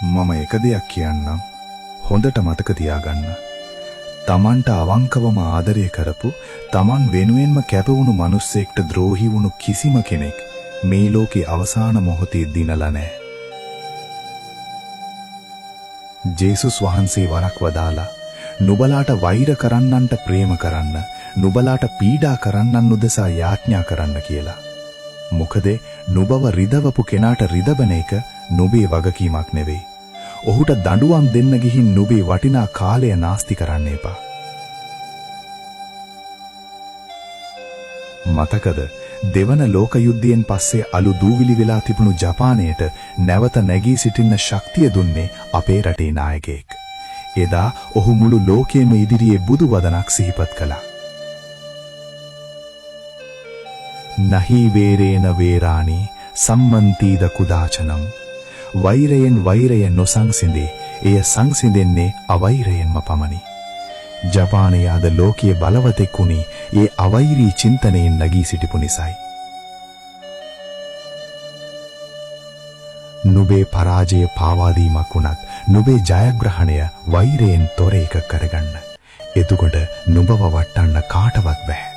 මම එක දෙයක් කියන්නම්. හොඳට මතක තියාගන්න. තමන්ට අවංකවම ආදරය කරපු, තමන් වෙනුවෙන්ම කැපවුණු මිනිස්සෙක්ට ද්‍රෝහි වුණු කිසිම කෙනෙක් මේ ලෝකේ අවසාන මොහොතේ දිනලා නැහැ. ජේසුස් වහන්සේ වරක් වදාලා, නුඹලාට වෛර කරන්නන්ට ප්‍රේම කරන්න, නුඹලාට පීඩා කරන්නන් උදෙසා යාඥා කරන්න කියලා. මොකද නුඹව රිදවපු කෙනාට රිදවන එක නුඹේ වගකීමක් නෙවෙයි. ඔහුට දඬුවම් දෙන්න ගිහින් නුඹේ වටිනා කාලය නාස්ති කරන්න එපා. මතකද දෙවන ලෝක යුද්ධයෙන් පස්සේ අලු දූවිලි වෙලා තිබුණු ජපානයට නැවත නැගී සිටින්න ශක්තිය දුන්නේ අපේ රටේ නායකයෙක්. එදා ඔහු මුළු ලෝකයේම ඉදිරියේ බුදු වදනක් සිහිපත් කළා. නහි වේරේන වේරාණි සම්මන්තිද කුදාචනම්. වෛරයෙන් වෛරය නොසංසිඳේ, එය සංසිඳෙන්නේ අවෛරයෙන්ම පමණි. ජපානයේ අද ලෝකයේ බලවතෙක් වුණේ ඒ අවෛරී චින්තනයෙන් නැගී සිටිපු නිසායි. නුඹේ පරාජය පාවාදීමක් වුණත් නුඹේ ජයග්‍රහණය වෛරයෙන් තොර එක කරගන්න. එතකොට නුඹව වටන්න කාටවත් බෑ.